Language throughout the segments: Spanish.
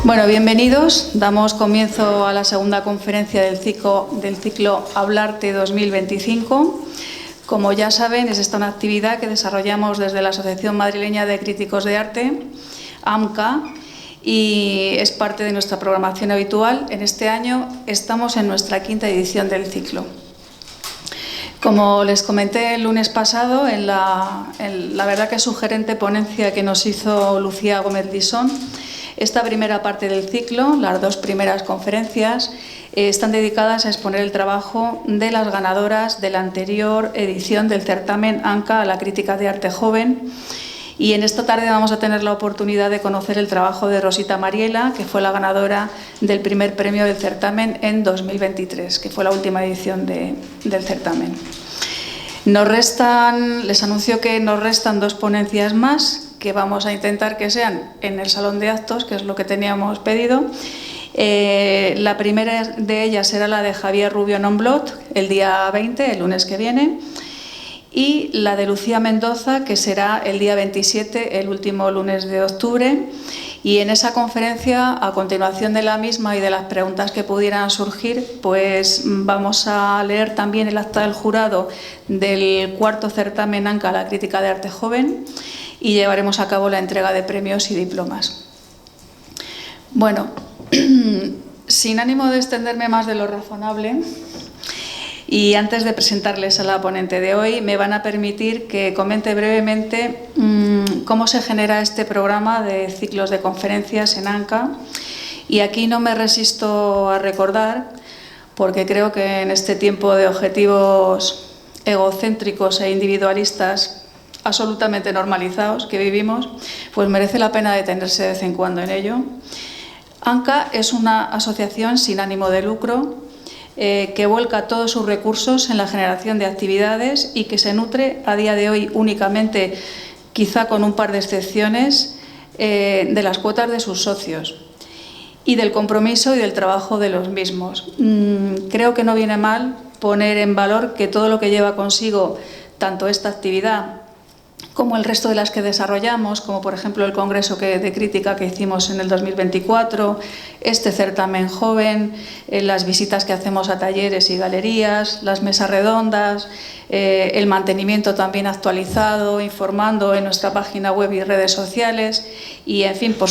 Bueno, bienvenidos. Damos comienzo a la segunda conferencia del ciclo Hablarte 2025. Como ya saben, es esta una actividad que desarrollamos desde la Asociación Madrileña de Críticos de Arte, AMCA, y es parte de nuestra programación habitual. En este año estamos en nuestra quinta edición del ciclo. Como les comenté el lunes pasado, en la verdad que sugerente ponencia que nos hizo Lucía Gómez Lisón, esta primera parte del ciclo, las dos primeras conferencias, están dedicadas a exponer el trabajo de las ganadoras de la anterior edición del certamen AMCA a la crítica de arte joven. Y en esta tarde vamos a tener la oportunidad de conocer el trabajo de Rosita Mariela, que fue la ganadora del primer premio del certamen en 2023, que fue la última edición del certamen. Les anuncio que nos restan dos ponencias más, que vamos a intentar que sean en el salón de actos, que es lo que teníamos pedido. La primera de ellas será la de Javier Rubio Nomblot, el día 20, el lunes que viene, y la de Lucía Mendoza, que será el día 27, el último lunes de octubre. Y en esa conferencia, a continuación de la misma y de las preguntas que pudieran surgir, pues vamos a leer también el acta del jurado del cuarto certamen AMCA a la crítica de arte joven y llevaremos a cabo la entrega de premios y diplomas. Bueno, sin ánimo de extenderme más de lo razonable, y antes de presentarles a la ponente de hoy, me van a permitir que comente brevemente cómo se genera este programa de ciclos de conferencias en AMCA. Y aquí no me resisto a recordar, porque creo que en este tiempo de objetivos egocéntricos e individualistas absolutamente normalizados que vivimos, pues merece la pena detenerse de vez en cuando en ello. AMCA es una asociación sin ánimo de lucro que vuelca todos sus recursos en la generación de actividades y que se nutre a día de hoy únicamente, quizá con un par de excepciones, de las cuotas de sus socios y del compromiso y del trabajo de los mismos. Creo que no viene mal poner en valor que todo lo que lleva consigo tanto esta actividad como el resto de las que desarrollamos, como por ejemplo el congreso de crítica que hicimos en el 2024, este certamen joven, las visitas que hacemos a talleres y galerías, las mesas redondas, el mantenimiento también actualizado, informando en nuestra página web y redes sociales y, en fin, por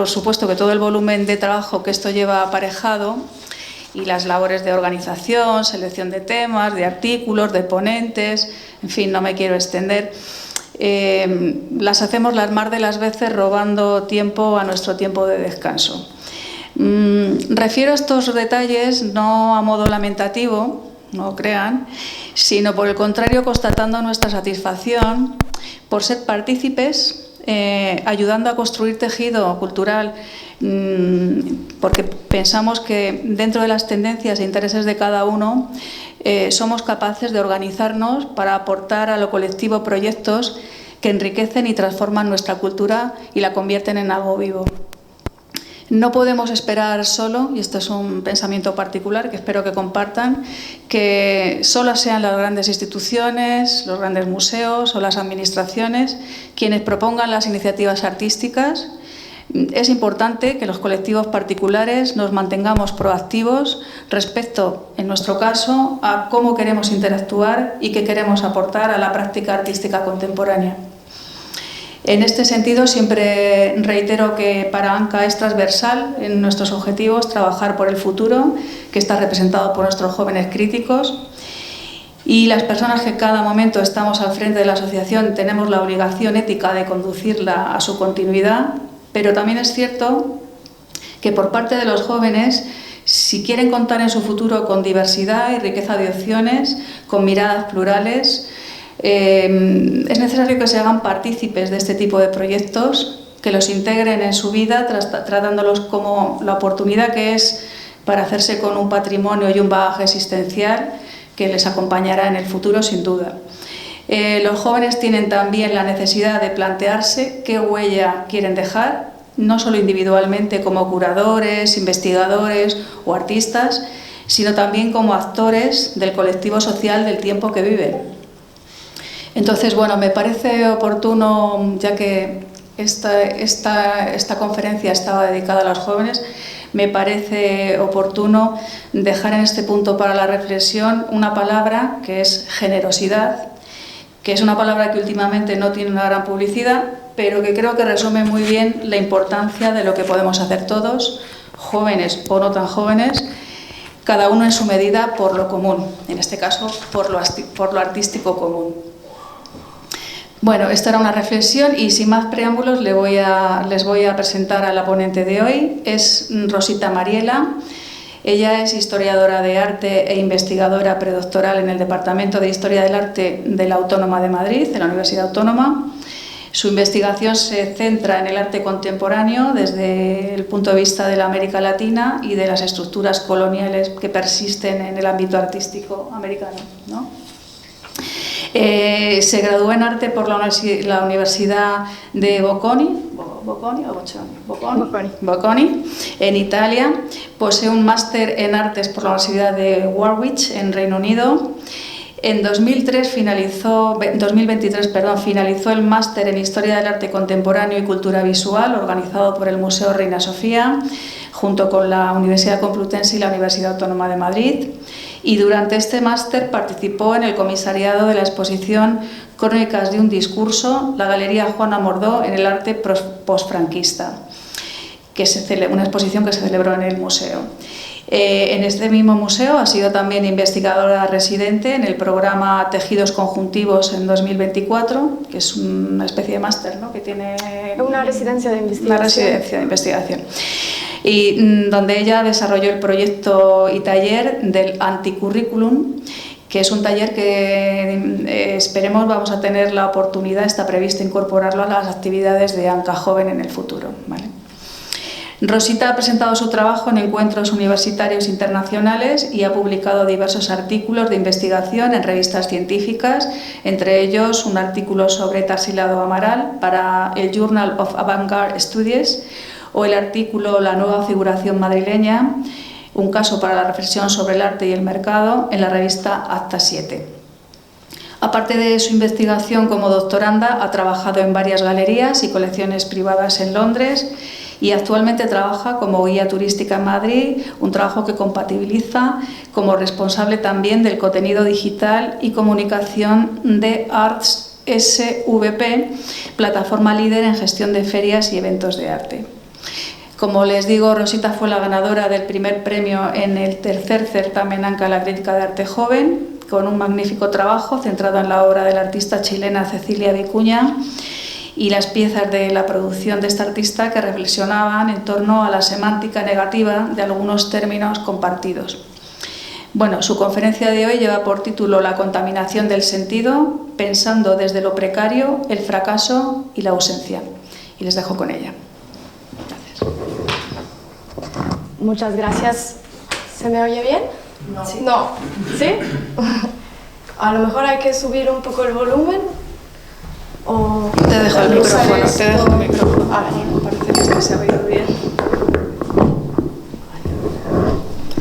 supuesto que todo el volumen de trabajo que esto lleva aparejado y las labores de organización, selección de temas, de artículos, de ponentes, en fin, no me quiero extender. Las hacemos las más de las veces robando tiempo a nuestro tiempo de descanso. Refiero a estos detalles no a modo lamentativo, no crean, sino por el contrario constatando nuestra satisfacción por ser partícipes, ayudando a construir tejido cultural, porque pensamos que dentro de las tendencias e intereses de cada uno somos capaces de organizarnos para aportar a lo colectivo proyectos que enriquecen y transforman nuestra cultura y la convierten en algo vivo. No podemos esperar solo, y esto es un pensamiento particular que espero que compartan, que solo sean las grandes instituciones, los grandes museos o las administraciones quienes propongan las iniciativas artísticas. Es importante que los colectivos particulares nos mantengamos proactivos respecto, en nuestro caso, a cómo queremos interactuar y qué queremos aportar a la práctica artística contemporánea. En este sentido, siempre reitero que para AMCA es transversal en nuestros objetivos trabajar por el futuro, que está representado por nuestros jóvenes críticos, y las personas que cada momento estamos al frente de la asociación tenemos la obligación ética de conducirla a su continuidad. Pero también es cierto que por parte de los jóvenes, si quieren contar en su futuro con diversidad y riqueza de opciones, con miradas plurales, es necesario que se hagan partícipes de este tipo de proyectos, que los integren en su vida, tratándolos como la oportunidad que es para hacerse con un patrimonio y un bagaje existencial que les acompañará en el futuro, sin duda. Los jóvenes tienen también la necesidad de plantearse qué huella quieren dejar, no solo individualmente como curadores, investigadores o artistas, sino también como actores del colectivo social del tiempo que viven. Entonces, bueno, me parece oportuno, ya que esta conferencia estaba dedicada a los jóvenes, me parece oportuno dejar en este punto para la reflexión una palabra que es generosidad, que es una palabra que últimamente no tiene una gran publicidad, pero que creo que resume muy bien la importancia de lo que podemos hacer todos, jóvenes o no tan jóvenes, cada uno en su medida por lo común, en este caso por lo artístico común. Bueno, esta era una reflexión y sin más preámbulos les voy a presentar a la ponente de hoy. Es Rosita Mariela. Ella es historiadora de arte e investigadora predoctoral en el Departamento de Historia del Arte de la Autónoma de Madrid, de la Universidad Autónoma. Su investigación se centra en el arte contemporáneo desde el punto de vista de la América Latina y de las estructuras coloniales que persisten en el ámbito artístico americano, ¿no? Se graduó en arte por la Universidad de Bocconi, en Italia. Posee un máster en artes por la Universidad de Warwick, en Reino Unido. En 2023 finalizó el máster en Historia del Arte Contemporáneo y Cultura Visual, organizado por el Museo Reina Sofía, junto con la Universidad Complutense y la Universidad Autónoma de Madrid. Y durante este máster participó en el comisariado de la exposición Crónicas de un discurso, la Galería Juana Mordó en el arte postfranquista, una exposición que se celebró en el museo. En este mismo museo ha sido también investigadora residente en el programa Tejidos Conjuntivos en 2024, que es una especie de máster, ¿no? Que tiene una residencia de investigación. Una residencia de investigación. Y donde ella desarrolló el proyecto y taller del Anticurriculum, que es un taller que esperemos vamos a tener la oportunidad, está previsto incorporarlo a las actividades de ANCA Joven en el futuro, ¿vale? Rosita ha presentado su trabajo en encuentros universitarios internacionales y ha publicado diversos artículos de investigación en revistas científicas, entre ellos un artículo sobre Tarsila Amaral para el Journal of Avant-Garde Studies, o el artículo La nueva figuración madrileña, un caso para la reflexión sobre el arte y el mercado, en la revista Acta 7. Aparte de su investigación como doctoranda, ha trabajado en varias galerías y colecciones privadas en Londres y actualmente trabaja como guía turística en Madrid, un trabajo que compatibiliza como responsable también del contenido digital y comunicación de Arts SVP, plataforma líder en gestión de ferias y eventos de arte. Como les digo, Rosita fue la ganadora del primer premio en el tercer certamen ANCA La Crítica de Arte Joven, con un magnífico trabajo centrado en la obra de la artista chilena Cecilia Vicuña y las piezas de la producción de esta artista que reflexionaban en torno a la semántica negativa de algunos términos compartidos. Bueno, su conferencia de hoy lleva por título La contaminación del sentido, pensando desde lo precario, el fracaso y la ausencia. Y les dejo con ella. Muchas gracias. ¿Se me oye bien? No. ¿Sí? No. ¿Sí? A lo mejor hay que subir un poco el volumen. O te dejo el micrófono. Te dejo el micrófono. A ver. Parece que se ha oído bien.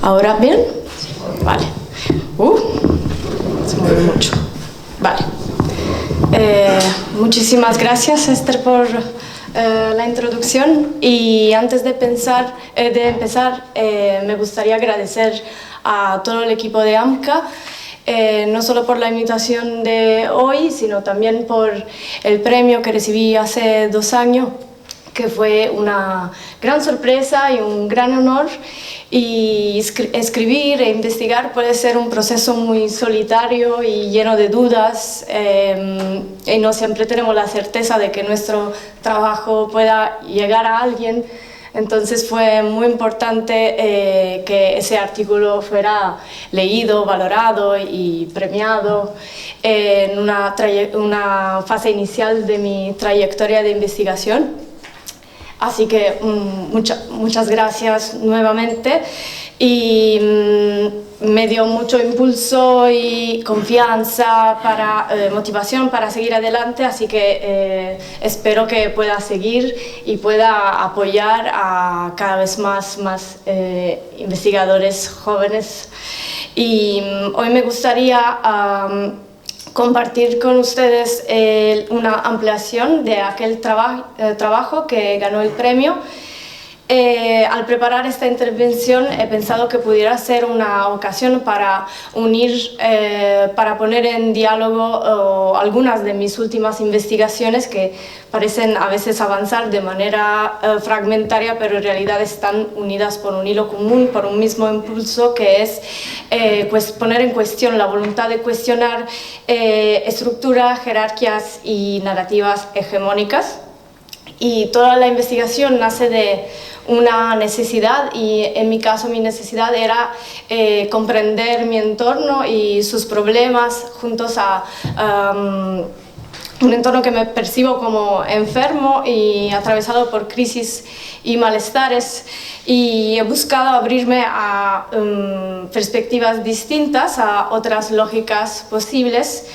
¿Ahora bien? Sí. Vale. Se mueve mucho. Vale. Muchísimas gracias, Esther, por la introducción, y antes de empezar me gustaría agradecer a todo el equipo de AMCA, no solo por la invitación de hoy, sino también por el premio que recibí hace 2 años, que fue una gran sorpresa y un gran honor. Y escribir e investigar puede ser un proceso muy solitario y lleno de dudas, y no siempre tenemos la certeza de que nuestro trabajo pueda llegar a alguien. Entonces fue muy importante que ese artículo fuera leído, valorado y premiado en una fase inicial de mi trayectoria de investigación. Así que muchas gracias nuevamente, y me dio mucho impulso y confianza, motivación para seguir adelante, así que espero que pueda seguir y pueda apoyar a cada vez más investigadores jóvenes. Y hoy me gustaría compartir con ustedes una ampliación de aquel trabajo que ganó el premio. Al preparar esta intervención he pensado que pudiera ser una ocasión para unir, para poner en diálogo algunas de mis últimas investigaciones que parecen a veces avanzar de manera fragmentaria, pero en realidad están unidas por un hilo común, por un mismo impulso, que es pues poner en cuestión la voluntad de cuestionar estructuras, jerarquías y narrativas hegemónicas. Y toda la investigación nace de una necesidad, y en mi caso mi necesidad era comprender mi entorno y sus problemas juntos a un entorno que me percibo como enfermo y atravesado por crisis y malestares, y he buscado abrirme a perspectivas distintas, a otras lógicas posibles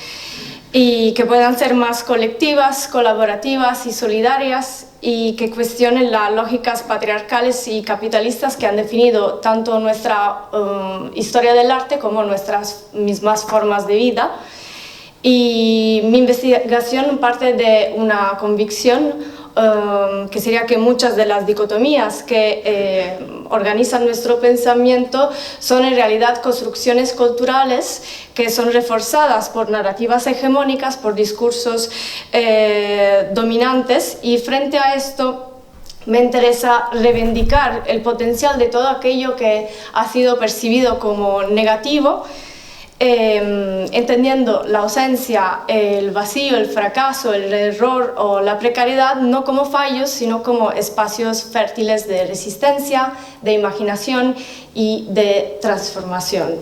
y que puedan ser más colectivas, colaborativas y solidarias, y que cuestionen las lógicas patriarcales y capitalistas que han definido tanto nuestra historia del arte como nuestras mismas formas de vida. Y mi investigación parte de una convicción que sería que muchas de las dicotomías que organizan nuestro pensamiento son en realidad construcciones culturales que son reforzadas por narrativas hegemónicas, por discursos dominantes, y frente a esto me interesa reivindicar el potencial de todo aquello que ha sido percibido como negativo, entendiendo la ausencia, el vacío, el fracaso, el error o la precariedad no como fallos, sino como espacios fértiles de resistencia, de imaginación y de transformación.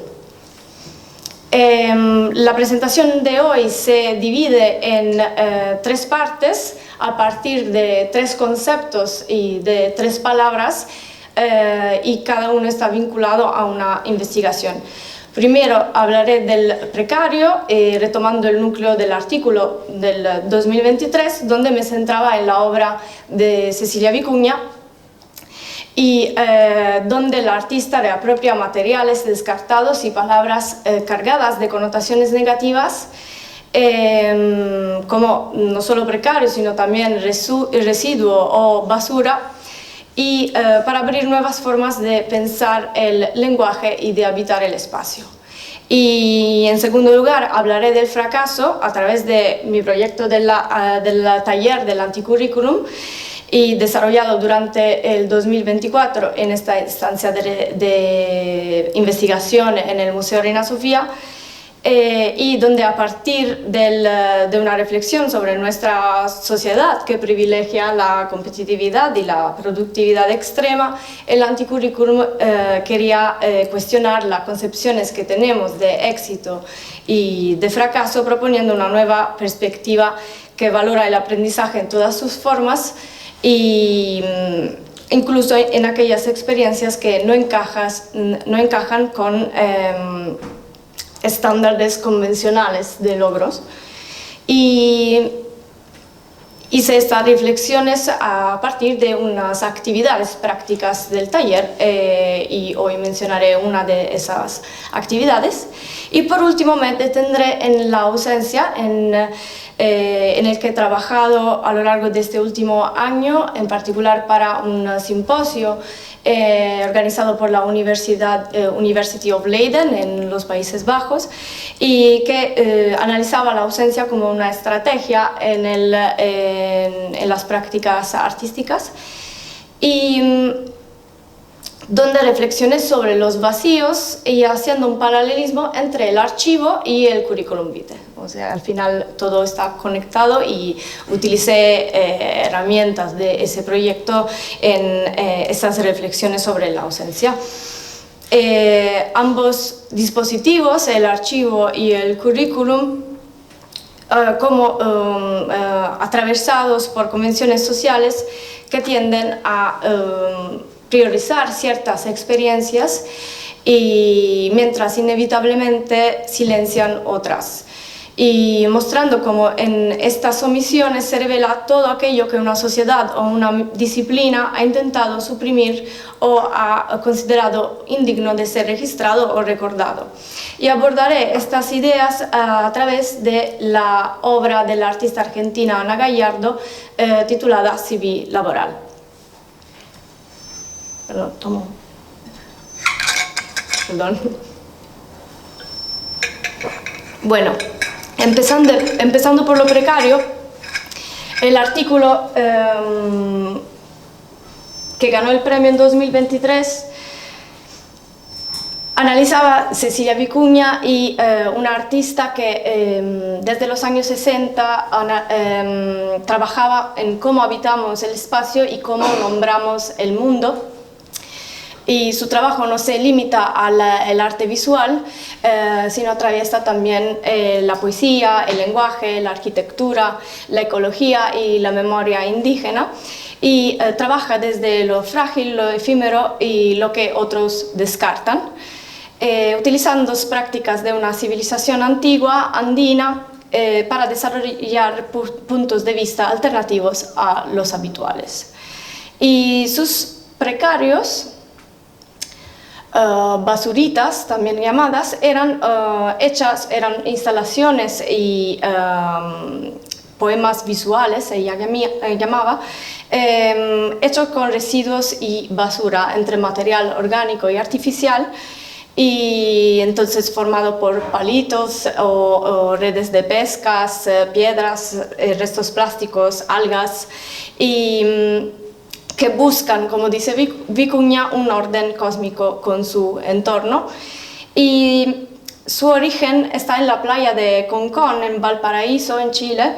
La presentación de hoy se divide en tres partes a partir de tres conceptos y de tres palabras, y cada uno está vinculado a una investigación. Primero hablaré del precario, retomando el núcleo del artículo del 2023, donde me centraba en la obra de Cecilia Vicuña, y donde la artista reapropia materiales descartados y palabras cargadas de connotaciones negativas, como no solo precario, sino también residuo o basura, y para abrir nuevas formas de pensar el lenguaje y de habitar el espacio. Y en segundo lugar hablaré del fracaso a través de mi proyecto del taller del anticurrículum, y desarrollado durante el 2024 en esta instancia de investigación en el Museo Reina Sofía, y donde a partir de una reflexión sobre nuestra sociedad que privilegia la competitividad y la productividad extrema, el anticurrículum quería cuestionar las concepciones que tenemos de éxito y de fracaso, proponiendo una nueva perspectiva que valora el aprendizaje en todas sus formas, y incluso en aquellas experiencias que no encajan con estándares convencionales de logros. Y hice estas reflexiones a partir de unas actividades prácticas del taller, y hoy mencionaré una de esas actividades. Y por último me detendré en la ausencia, en el que he trabajado a lo largo de este último año, en particular para un simposio organizado por la University of Leiden en los Países Bajos, y que analizaba la ausencia como una estrategia en las prácticas artísticas, y donde reflexioné sobre los vacíos y haciendo un paralelismo entre el archivo y el curriculum vitae. O sea, al final todo está conectado, y utilicé herramientas de ese proyecto en esas reflexiones sobre la ausencia. Ambos dispositivos, el archivo y el currículum, como atravesados por convenciones sociales que tienden a priorizar ciertas experiencias, y mientras inevitablemente silencian otras. y mostrando cómo en estas omisiones se revela todo aquello que una sociedad o una disciplina ha intentado suprimir o ha considerado indigno de ser registrado o recordado. Y abordaré estas ideas a través de la obra de la artista argentina Ana Gallardo, titulada CV Laboral. Perdón. Bueno, empezando por lo precario, el artículo que ganó el premio en 2023 analizaba Cecilia Vicuña y una artista que desde los años 60 trabajaba en cómo habitamos el espacio y cómo nombramos el mundo. Y su trabajo no se limita al arte visual, sino atraviesa también la poesía, el lenguaje, la arquitectura, la ecología y la memoria indígena. Y trabaja desde lo frágil, lo efímero y lo que otros descartan, utilizando prácticas de una civilización antigua, andina, para desarrollar puntos de vista alternativos a los habituales. Y sus precarios, basuritas, también llamadas, eran instalaciones y poemas visuales, ella llamaba, hechos con residuos y basura entre material orgánico y artificial, y entonces formado por palitos o redes de pescas, piedras, restos plásticos, algas, y que buscan, como dice Vicuña, un orden cósmico con su entorno. Y su origen está en la playa de Concón, en Valparaíso, en Chile,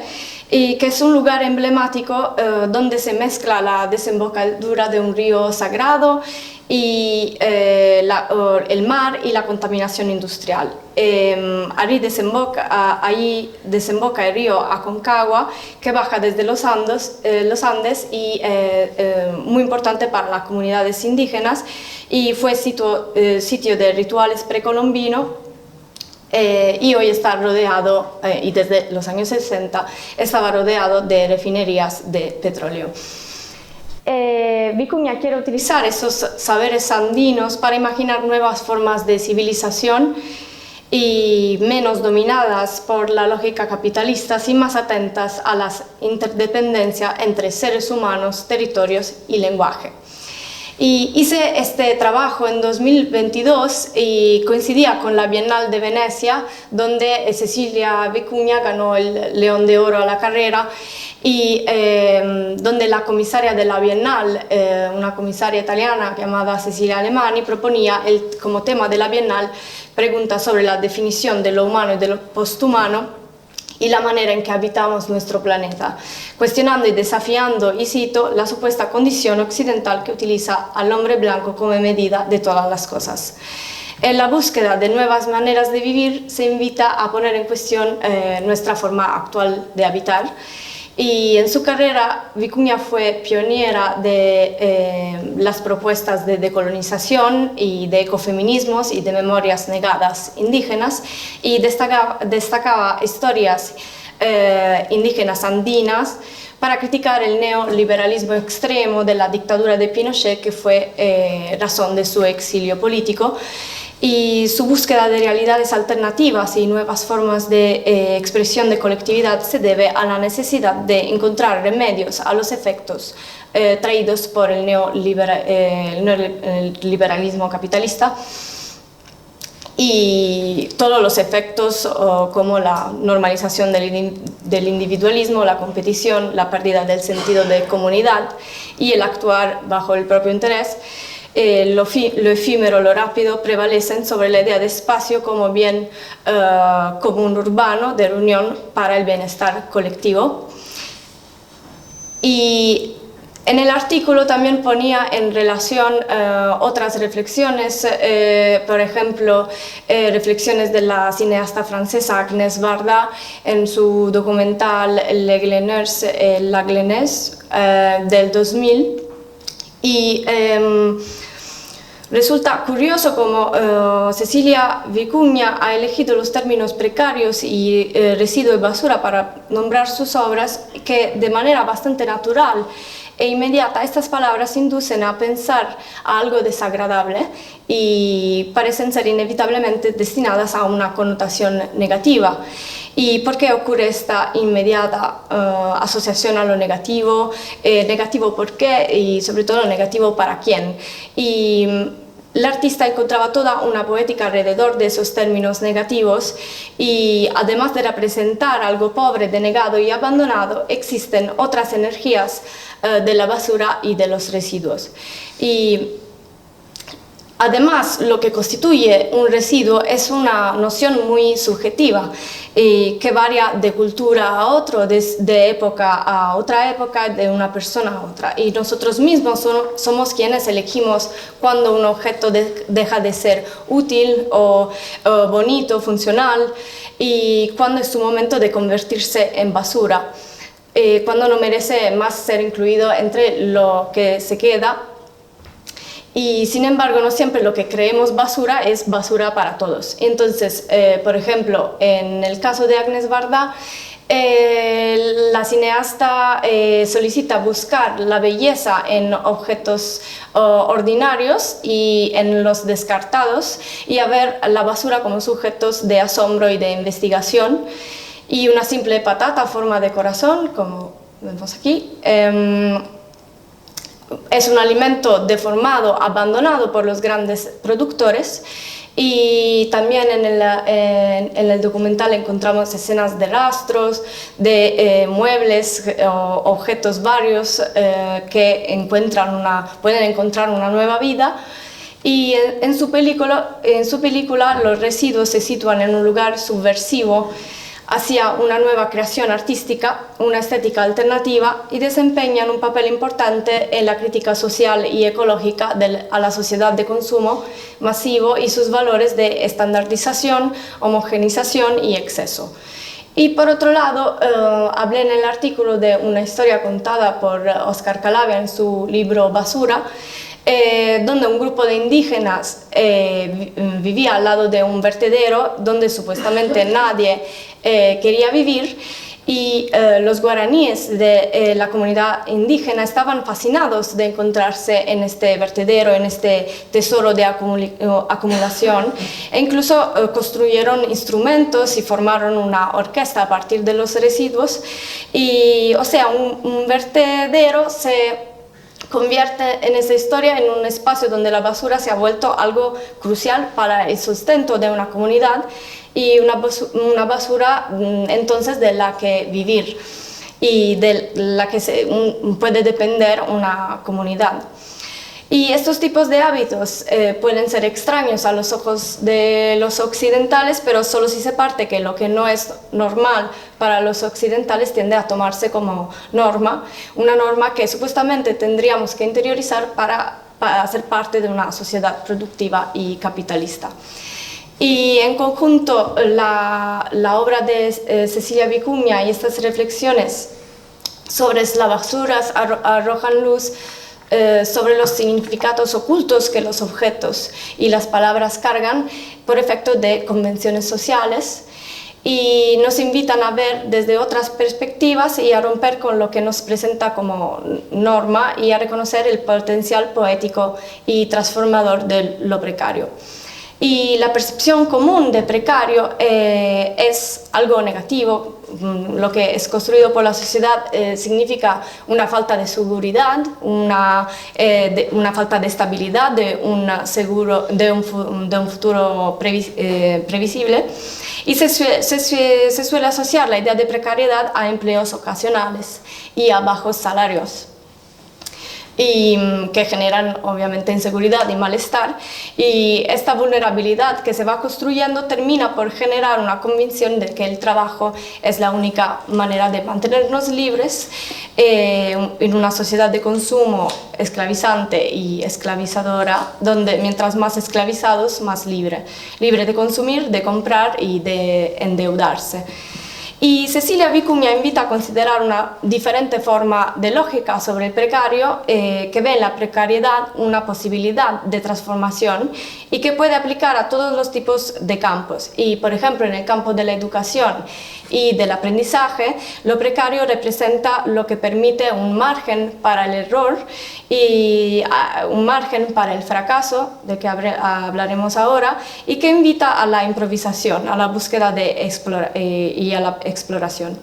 y que es un lugar emblemático donde se mezcla la desembocadura de un río sagrado y el mar y la contaminación industrial. Allí desemboca el río Aconcagua, que baja desde los Andes y muy importante para las comunidades indígenas, y fue sitio de rituales precolombinos. Y hoy está rodeado, y desde los años 60 estaba rodeado de refinerías de petróleo. Vicuña quiere utilizar esos saberes andinos para imaginar nuevas formas de civilización y menos dominadas por la lógica capitalista y más atentas a la interdependencia entre seres humanos, territorios y lenguaje. Y hice este trabajo en 2022 y coincidía con la Bienal de Venecia, donde Cecilia Vicuña ganó el León de Oro a la carrera, y donde la comisaria de la Bienal, una comisaria italiana llamada Cecilia Alemani, proponía como tema de la Bienal preguntas sobre la definición de lo humano y de lo posthumano y la manera en que habitamos nuestro planeta, cuestionando y desafiando, y cito, la supuesta condición occidental que utiliza al hombre blanco como medida de todas las cosas. En la búsqueda de nuevas maneras de vivir se invita a poner en cuestión nuestra forma actual de habitar, y en su carrera Vicuña fue pionera de las propuestas de decolonización y de ecofeminismos y de memorias negadas indígenas, y destacaba historias indígenas andinas para criticar el neoliberalismo extremo de la dictadura de Pinochet, que fue razón de su exilio político. Y su búsqueda de realidades alternativas y nuevas formas de expresión de colectividad se debe a la necesidad de encontrar remedios a los efectos traídos por el neoliberalismo capitalista, y todos los efectos como la normalización del individualismo, la competición, la pérdida del sentido de comunidad y el actuar bajo el propio interés. Lo efímero, lo rápido prevalecen sobre la idea de espacio como bien común urbano de reunión para el bienestar colectivo. Y en el artículo también ponía en relación otras reflexiones, por ejemplo, reflexiones de la cineasta francesa Agnès Varda en su documental La Glenesse del 2000, y Resulta curioso cómo Cecilia Vicuña ha elegido los términos precarios y residuo y basura para nombrar sus obras, que de manera bastante natural e inmediata estas palabras inducen a pensar a algo desagradable y parecen ser inevitablemente destinadas a una connotación negativa. ¿Y por qué ocurre esta inmediata asociación a lo negativo? Negativo por qué y sobre todo negativo para quién. Y el artista encontraba toda una poética alrededor de esos términos negativos y además de representar algo pobre, denegado y abandonado, existen otras energías de la basura y de los residuos. Y además, lo que constituye un residuo es una noción muy subjetiva que varía de cultura a otra, de época a otra época, de una persona a otra. Y nosotros mismos somos quienes elegimos cuando un objeto deja de ser útil o bonito, funcional, y cuando es su momento de convertirse en basura, cuando no merece más ser incluido entre lo que se queda. Y sin embargo, no siempre lo que creemos basura es basura para todos. Entonces, por ejemplo, en el caso de Agnès Varda, la cineasta solicita buscar la belleza en objetos ordinarios y en los descartados, y a ver la basura como sujetos de asombro y de investigación. Y una simple patata a forma de corazón, como vemos aquí, es un alimento deformado, abandonado por los grandes productores. Y también en el documental encontramos escenas de rastros, de muebles o objetos varios que pueden encontrar una nueva vida. Y en su película los residuos se sitúan en un lugar subversivo hacia una nueva creación artística, una estética alternativa, y desempeñan un papel importante en la crítica social y ecológica a la sociedad de consumo masivo y sus valores de estandarización, homogenización y exceso. Y por otro lado, hablé en el artículo de una historia contada por Oscar Calavia en su libro Basura, donde un grupo de indígenas vivía al lado de un vertedero donde supuestamente nadie quería vivir, y los guaraníes de la comunidad indígena estaban fascinados de encontrarse en este vertedero, en este tesoro de acumulación, e incluso construyeron instrumentos y formaron una orquesta a partir de los residuos. Y, o sea, un vertedero se convierte en esa historia en un espacio donde la basura se ha vuelto algo crucial para el sustento de una comunidad, y una basura entonces de la que vivir y de la que puede depender una comunidad. Y estos tipos de hábitos pueden ser extraños a los ojos de los occidentales, pero solo si se parte que lo que no es normal para los occidentales tiende a tomarse como norma, una norma que supuestamente tendríamos que interiorizar para ser parte de una sociedad productiva y capitalista. Y en conjunto la obra de Cecilia Vicuña y estas reflexiones sobre las basuras arrojan luz sobre los significados ocultos que los objetos y las palabras cargan por efecto de convenciones sociales, y nos invitan a ver desde otras perspectivas y a romper con lo que nos presenta como norma, y a reconocer el potencial poético y transformador de lo precario. Y la percepción común de precario es algo negativo. Lo que es construido por la sociedad significa una falta de seguridad, una falta de estabilidad, de un futuro previsible. Y se suele asociar la idea de precariedad a empleos ocasionales y a bajos salarios, y que generan obviamente inseguridad y malestar, y esta vulnerabilidad que se va construyendo termina por generar una convicción de que el trabajo es la única manera de mantenernos libres en una sociedad de consumo esclavizante y esclavizadora, donde mientras más esclavizados, más libre de consumir, de comprar y de endeudarse. Y Cecilia Vicu me invita a considerar una diferente forma de lógica sobre el precario que ve en la precariedad una posibilidad de transformación y que puede aplicar a todos los tipos de campos. Y, por ejemplo, en el campo de la educación y del aprendizaje, lo precario representa lo que permite un margen para el error y un margen para el fracaso, de que hablaremos ahora, y que invita a la improvisación, a la búsqueda y a la exploración.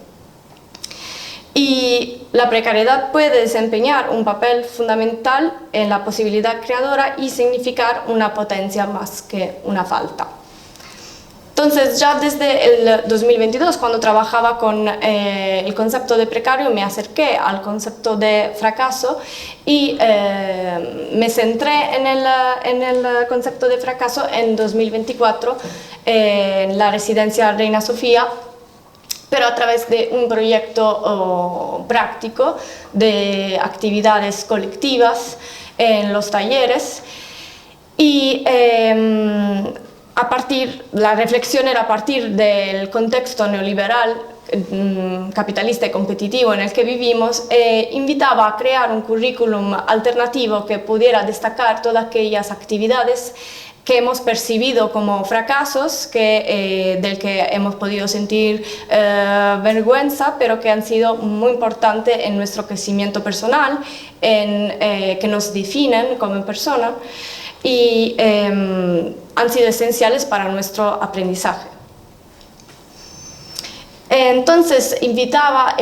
Y la precariedad puede desempeñar un papel fundamental en la posibilidad creadora y significar una potencia más que una falta. Entonces, ya desde el 2022, cuando trabajaba con el concepto de precario, me acerqué al concepto de fracaso y me centré en el concepto de fracaso en 2024 en la residencia Reina Sofía, pero a través de un proyecto práctico de actividades colectivas en los talleres. Y la reflexión era a partir del contexto neoliberal, capitalista y competitivo en el que vivimos, invitaba a crear un currículum alternativo que pudiera destacar todas aquellas actividades que hemos percibido como fracasos, del que hemos podido sentir vergüenza, pero que han sido muy importantes en nuestro crecimiento personal, que nos definen como persona y han sido esenciales para nuestro aprendizaje. Entonces, invitaba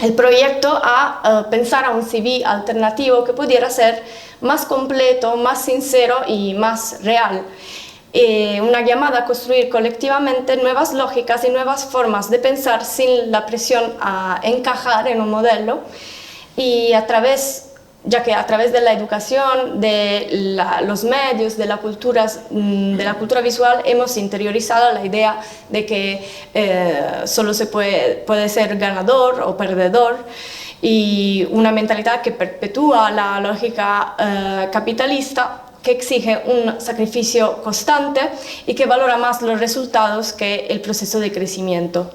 el proyecto a pensar a un CV alternativo que pudiera ser más completo, más sincero y más real. Una llamada a construir colectivamente nuevas lógicas y nuevas formas de pensar sin la presión a encajar en un modelo, y ya que a través de la educación, de los medios, de la cultura visual, hemos interiorizado la idea de que solo se puede ser ganador o perdedor, y una mentalidad que perpetúa la lógica capitalista, que exige un sacrificio constante y que valora más los resultados que el proceso de crecimiento.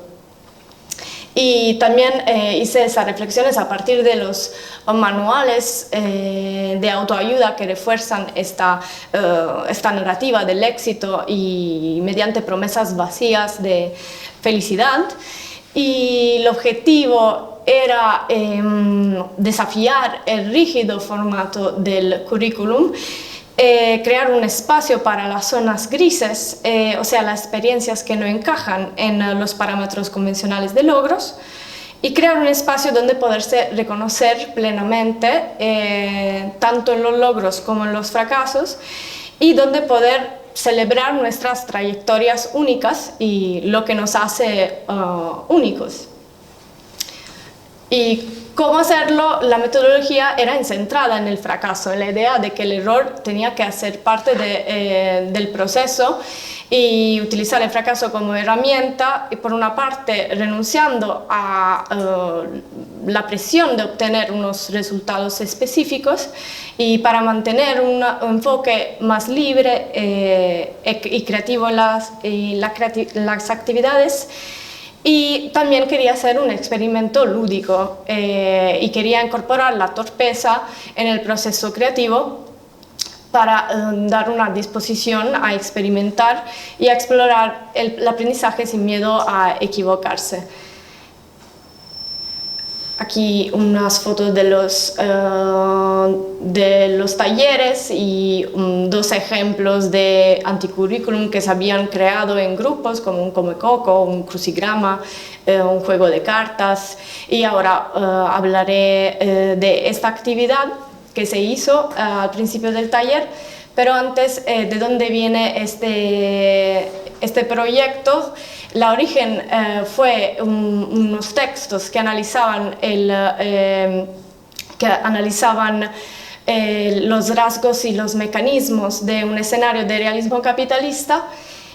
Y también hice esas reflexiones a partir de los manuales de autoayuda que refuerzan esta narrativa del éxito y mediante promesas vacías de felicidad. Y el objetivo era desafiar el rígido formato del currículum, crear un espacio para las zonas grises, o sea, las experiencias que no encajan en los parámetros convencionales de logros, y crear un espacio donde poderse reconocer plenamente, tanto en los logros como en los fracasos, y donde poder celebrar nuestras trayectorias únicas y lo que nos hace únicos. Y cómo hacerlo, la metodología era centrada en el fracaso, en la idea de que el error tenía que hacer parte del proceso, y utilizar el fracaso como herramienta, y por una parte renunciando a la presión de obtener unos resultados específicos, y para mantener un enfoque más libre y creativo en las actividades. Y también quería hacer un experimento lúdico y quería incorporar la torpeza en el proceso creativo para dar una disposición a experimentar y a explorar el aprendizaje sin miedo a equivocarse. Aquí unas fotos de los talleres y dos ejemplos de anticurrículum que se habían creado en grupos, como un come coco, un crucigrama, un juego de cartas. Y ahora hablaré de esta actividad que se hizo al principio del taller, pero antes de dónde viene este proyecto. La origen fue unos textos que analizaban los rasgos y los mecanismos de un escenario de realismo capitalista,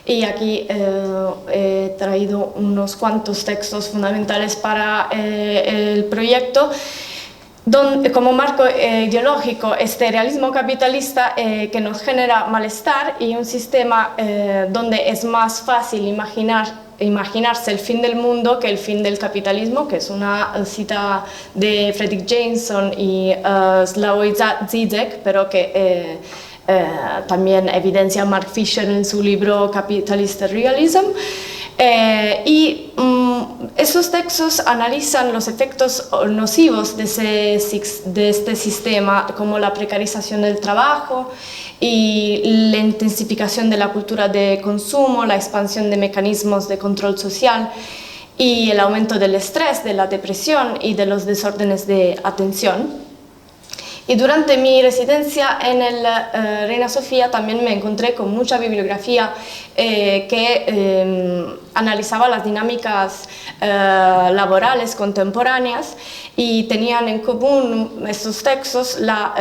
y aquí he traído unos cuantos textos fundamentales para el proyecto. como marco ideológico este realismo capitalista que nos genera malestar y un sistema donde es más fácil imaginarse el fin del mundo que el fin del capitalismo, que es una cita de Fredric Jameson y Slavoj Žižek, pero que también evidencia Mark Fisher en su libro Capitalist Realism. Esos textos analizan los efectos nocivos de este sistema, como la precarización del trabajo y la intensificación de la cultura de consumo, la expansión de mecanismos de control social y el aumento del estrés, de la depresión y de los desórdenes de atención. Y durante mi residencia en el Reina Sofía también me encontré con mucha bibliografía que analizaba las dinámicas laborales contemporáneas y tenían en común estos textos la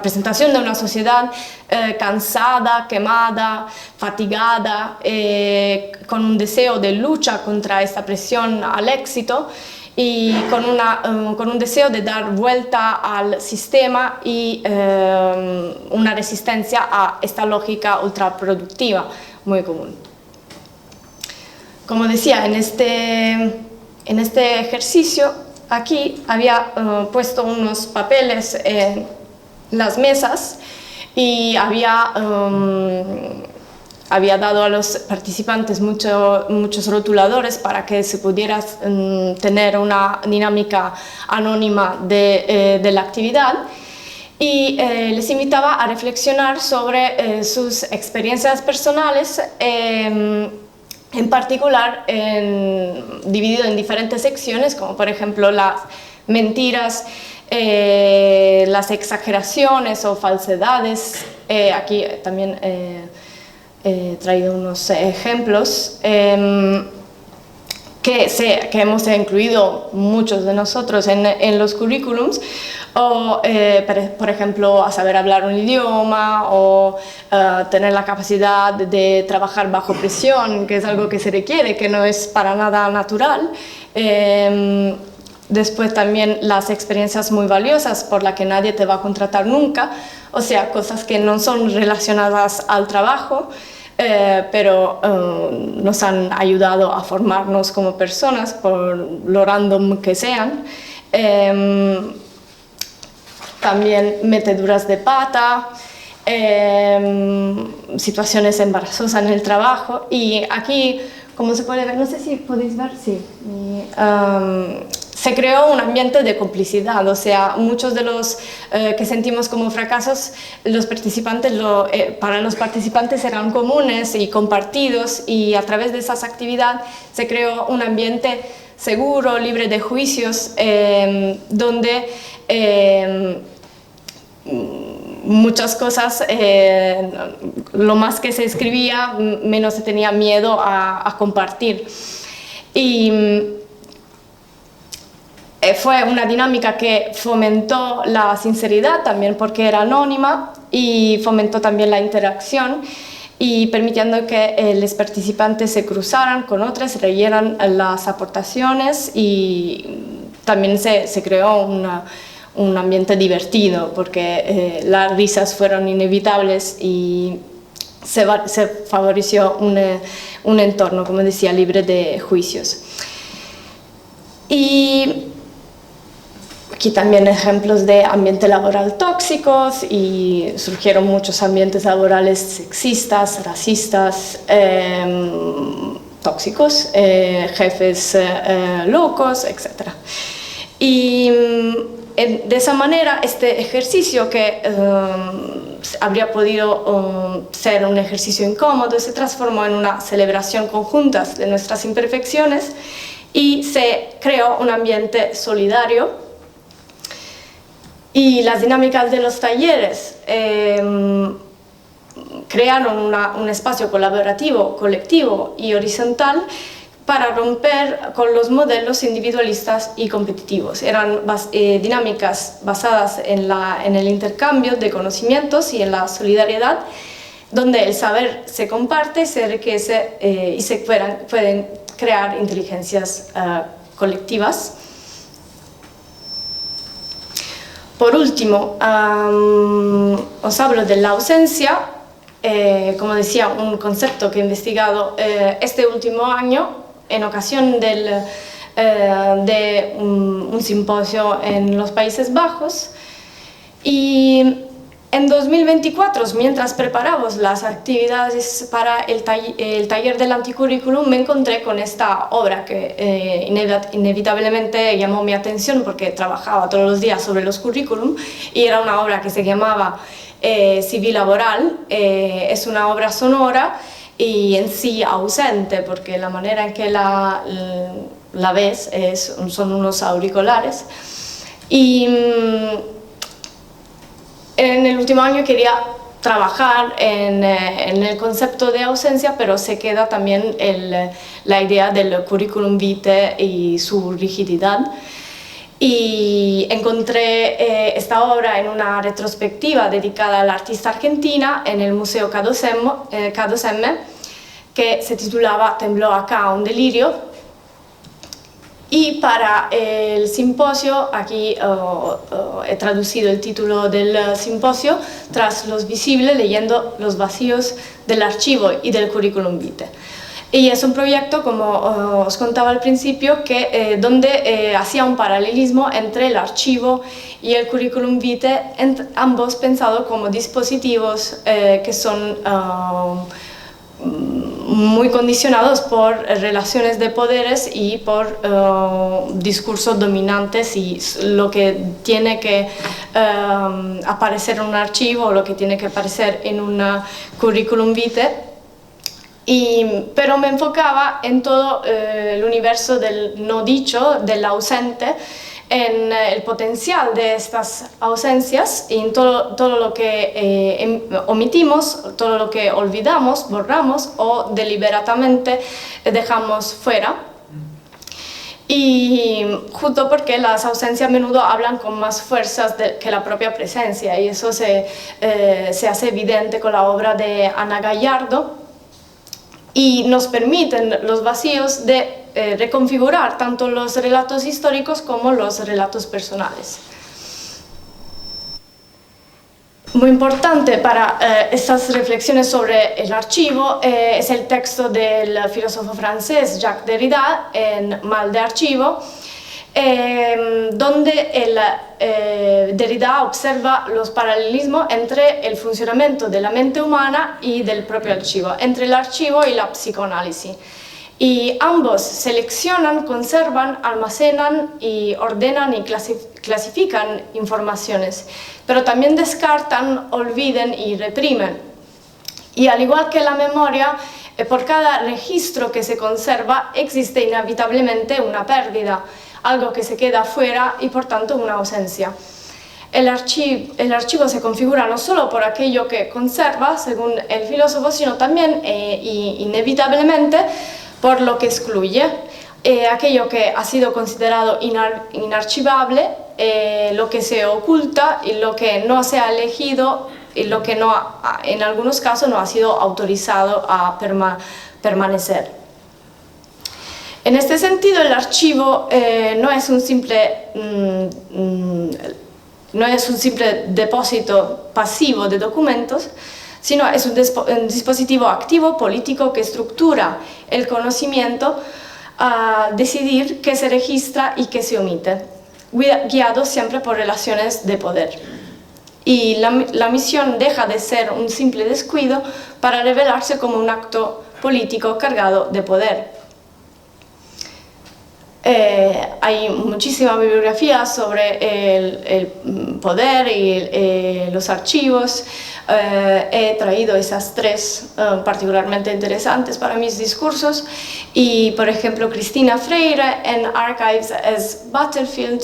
presentación de una sociedad cansada, quemada, fatigada, con un deseo de lucha contra esta presión al éxito, y con un deseo de dar vuelta al sistema y una resistencia a esta lógica ultraproductiva muy común. Como decía, en este ejercicio aquí había puesto unos papeles en las mesas y había dado a los participantes muchos rotuladores para que se pudiera tener una dinámica anónima de la actividad, y les invitaba a reflexionar sobre sus experiencias personales, en particular dividido en diferentes secciones, como por ejemplo las mentiras, las exageraciones o falsedades. Aquí también he traído unos ejemplos que hemos incluido muchos de nosotros en los currículums, o por ejemplo a saber hablar un idioma, o tener la capacidad de trabajar bajo presión, que es algo que se requiere, que no es para nada natural. Después también las experiencias muy valiosas por las que nadie te va a contratar nunca, o sea, cosas que no son relacionadas al trabajo, pero nos han ayudado a formarnos como personas, por lo random que sean. También meteduras de pata, situaciones embarazosas en el trabajo, y aquí, como se puede ver, no sé si podéis ver, sí, se creó un ambiente de complicidad, o sea, muchos de los que sentimos como fracasos, para los participantes eran comunes y compartidos, y a través de esas actividades se creó un ambiente seguro, libre de juicios, donde muchas cosas, lo más que se escribía, menos se tenía miedo a compartir. Y fue una dinámica que fomentó la sinceridad también, porque era anónima, y fomentó también la interacción, y permitiendo que los participantes se cruzaran con otros, leyeran las aportaciones, y también se creó un ambiente divertido, porque las risas fueron inevitables y se favoreció un entorno, como decía, libre de juicios. Y aquí también ejemplos de ambiente laboral tóxicos, y surgieron muchos ambientes laborales sexistas, racistas, tóxicos, jefes locos, etc. Y de esa manera, este ejercicio, que habría podido ser un ejercicio incómodo, se transformó en una celebración conjunta de nuestras imperfecciones, y se creó un ambiente solidario. Y las dinámicas de los talleres crearon un espacio colaborativo, colectivo y horizontal para romper con los modelos individualistas y competitivos. Eran dinámicas basadas en el intercambio de conocimientos y en la solidaridad, donde el saber se comparte, se enriquece y se pueden crear inteligencias colectivas. Por último, os hablo de la ausencia, como decía, un concepto que he investigado este último año en ocasión de un simposio en los Países Bajos. Y en 2024, mientras preparamos las actividades para el taller del anticurrículum, me encontré con esta obra que inevitablemente llamó mi atención porque trabajaba todos los días sobre los currículum, y era una obra que se llamaba Civil Laboral. Es una obra sonora y en sí ausente, porque la manera en que la ves son unos auriculares. Y en el último año quería trabajar en el concepto de ausencia, pero se queda también la idea del curriculum vitae y su rigididad. Y encontré esta obra en una retrospectiva dedicada a la artista argentina en el Museo K2M, que se titulaba Tembló acá un delirio. Y para el simposio, aquí he traducido el título del simposio, Tras los visibles, leyendo los vacíos del archivo y del currículum vitae. Y es un proyecto, como os contaba al principio, donde hacía un paralelismo entre el archivo y el currículum vitae, ambos pensados como dispositivos que son muy condicionados por relaciones de poderes y por discursos dominantes, y lo que tiene que aparecer en un archivo o lo que tiene que aparecer en un currículum vitae. Pero me enfocaba en todo el universo del no dicho, del ausente, en el potencial de estas ausencias y en todo lo que omitimos, todo lo que olvidamos, borramos o deliberadamente dejamos fuera. Y justo porque las ausencias a menudo hablan con más fuerzas que la propia presencia, y eso se hace evidente con la obra de Ana Gallardo, y nos permiten los vacíos de reconfigurar tanto los relatos históricos como los relatos personales. Muy importante para estas reflexiones sobre el archivo es el texto del filósofo francés Jacques Derrida en Mal de archivo, donde Derrida observa los paralelismos entre el funcionamiento de la mente humana y del propio archivo, entre el archivo y la psicoanálisis. Y ambos seleccionan, conservan, almacenan y ordenan y clasifican informaciones, pero también descartan, olvidan y reprimen. Y al igual que la memoria, por cada registro que se conserva existe inevitablemente una pérdida, algo que se queda fuera y por tanto una ausencia. El archivo se configura no solo por aquello que conserva, según el filósofo, sino también inevitablemente por lo que excluye, aquello que ha sido considerado inarchivable, lo que se oculta y lo que no se ha elegido y lo que en algunos casos no ha sido autorizado a permanecer. En este sentido, el archivo no es un simple depósito pasivo de documentos, sino es un dispositivo activo político que estructura el conocimiento a decidir qué se registra y qué se omite, guiado siempre por relaciones de poder. Y la misión deja de ser un simple descuido para revelarse como un acto político cargado de poder. Hay muchísima bibliografía sobre el poder y los archivos. He traído esas tres particularmente interesantes para mis discursos, y por ejemplo Cristina Freire en Archives as Battlefield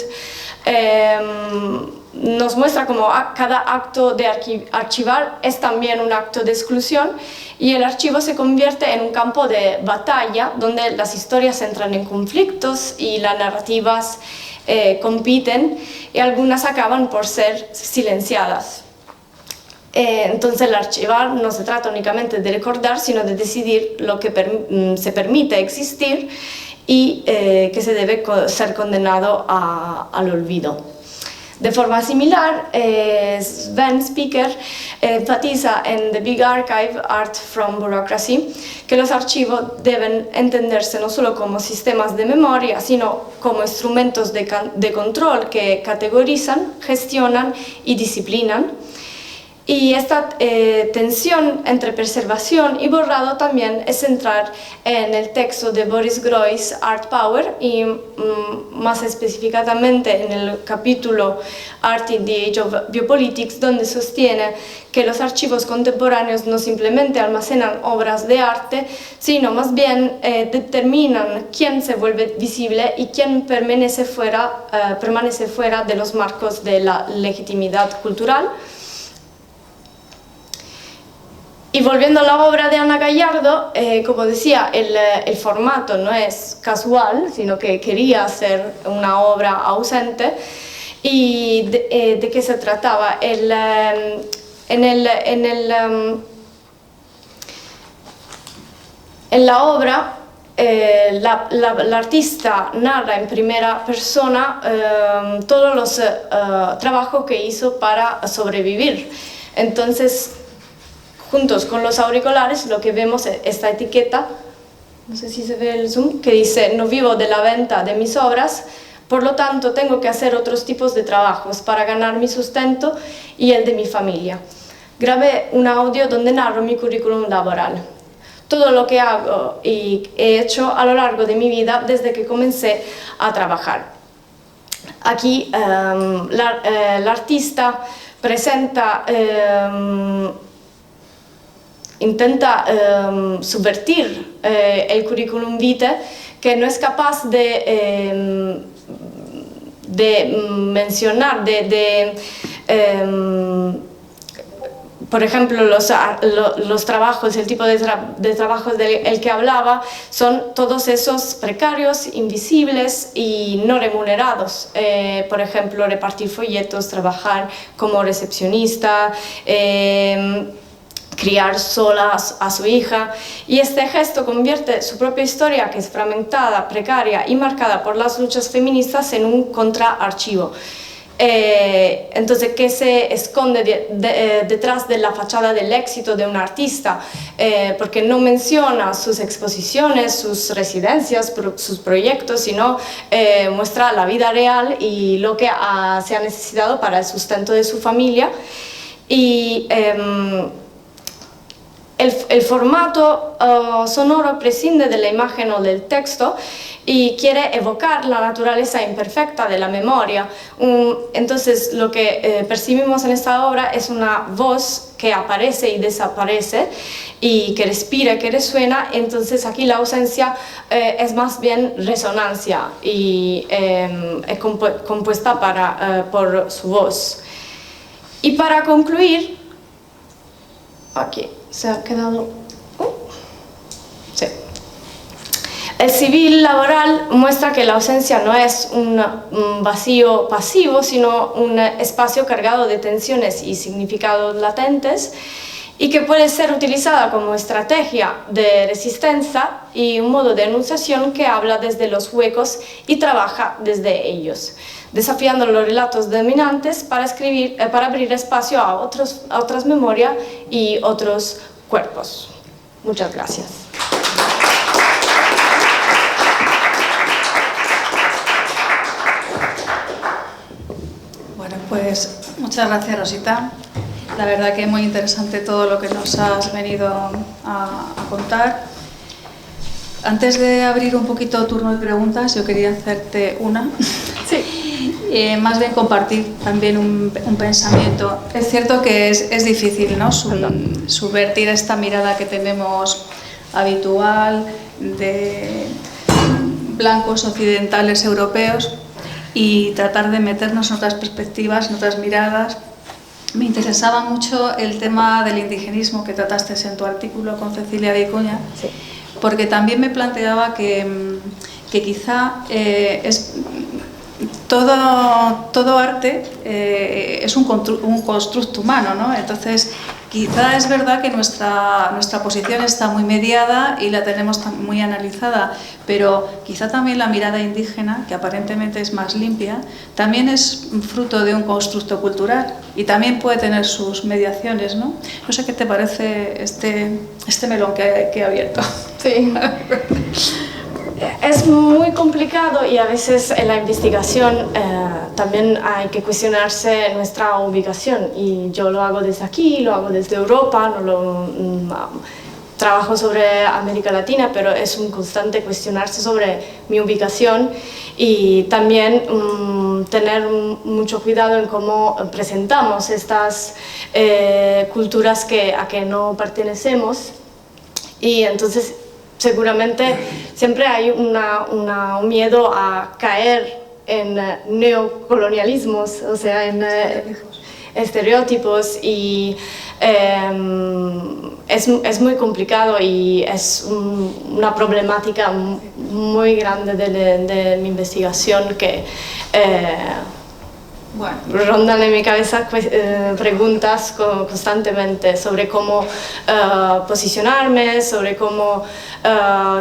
nos muestra cómo cada acto de archivar es también un acto de exclusión, y el archivo se convierte en un campo de batalla donde las historias entran en conflictos y las narrativas compiten, y algunas acaban por ser silenciadas. Entonces el archivar no se trata únicamente de recordar, sino de decidir lo que se permite existir y que se debe ser condenado al olvido. De forma similar, Sven Spiker enfatiza en The Big Archive, Art from Bureaucracy, que los archivos deben entenderse no solo como sistemas de memoria, sino como instrumentos de control que categorizan, gestionan y disciplinan. Y esta tensión entre preservación y borrado también es central en el texto de Boris Groys, Art Power, y más específicamente en el capítulo Art in the Age of Biopolitics, donde sostiene que los archivos contemporáneos no simplemente almacenan obras de arte, sino más bien determinan quién se vuelve visible y quién permanece fuera de los marcos de la legitimidad cultural. Y volviendo a la obra de Ana Gallardo, como decía, el formato no es casual, sino que quería hacer una obra ausente. ¿Y de qué se trataba? En la obra, la artista narra en primera persona todos los trabajos que hizo para sobrevivir. Entonces, juntos con los auriculares, lo que vemos es esta etiqueta, no sé si se ve el zoom, que dice: no vivo de la venta de mis obras, por lo tanto tengo que hacer otros tipos de trabajos para ganar mi sustento y el de mi familia. Grabé un audio donde narro mi currículum laboral. Todo lo que hago y he hecho a lo largo de mi vida desde que comencé a trabajar. Aquí la artista presenta intenta subvertir el currículum vitae, que no es capaz de mencionar, por ejemplo, los trabajos, el tipo de trabajos del que hablaba, son todos esos precarios, invisibles y no remunerados. Por ejemplo, repartir folletos, trabajar como recepcionista, criar sola a su hija, y este gesto convierte su propia historia, que es fragmentada, precaria y marcada por las luchas feministas, en un contraarchivo. Entonces, ¿qué se esconde detrás de la fachada del éxito de un artista? Porque no menciona sus exposiciones, sus residencias, sus proyectos, sino muestra la vida real y lo que se ha necesitado para el sustento de su familia. Y el formato sonoro prescinde de la imagen o del texto y quiere evocar la naturaleza imperfecta de la memoria. Entonces, lo que percibimos en esta obra es una voz que aparece y desaparece, y que respira, que resuena. Entonces aquí la ausencia es más bien resonancia, y es compuesta por su voz. Y para concluir, aquí se ha quedado... sí. El civil laboral muestra que la ausencia no es un vacío pasivo, sino un espacio cargado de tensiones y significados latentes, y que puede ser utilizada como estrategia de resistencia y un modo de enunciación que habla desde los huecos y trabaja desde ellos, desafiando los relatos dominantes para abrir espacio a otras memorias y otros cuerpos. Muchas gracias. Bueno, pues muchas gracias, Rosita. La verdad que es muy interesante todo lo que nos has venido a contar. Antes de abrir un poquito turno de preguntas, yo quería hacerte una. Sí. Más bien compartir también un pensamiento. Es cierto que es difícil, ¿no? Subvertir esta mirada que tenemos habitual de blancos occidentales europeos y tratar de meternos en otras perspectivas, en otras miradas. Me interesaba mucho el tema del indigenismo que trataste en tu artículo con Cecilia Vicuña, sí, porque también me planteaba que quizá todo arte es un constructo humano, ¿no? Entonces, Quizá es verdad que nuestra posición está muy mediada y la tenemos muy analizada, pero quizá también la mirada indígena, que aparentemente es más limpia, también es fruto de un constructo cultural y también puede tener sus mediaciones, ¿no? No sé qué te parece este melón que he abierto. Sí. Es muy complicado y a veces en la investigación también hay que cuestionarse nuestra ubicación, y yo lo hago desde aquí, lo hago desde Europa, trabajo sobre América Latina, pero es un constante cuestionarse sobre mi ubicación y también tener mucho cuidado en cómo presentamos estas culturas a que no pertenecemos. Y entonces seguramente siempre hay un miedo a caer en neocolonialismos, o sea, en estereotipos, y es muy complicado y es una problemática muy grande de mi investigación que rondan en mi cabeza preguntas constantemente sobre cómo posicionarme, sobre cómo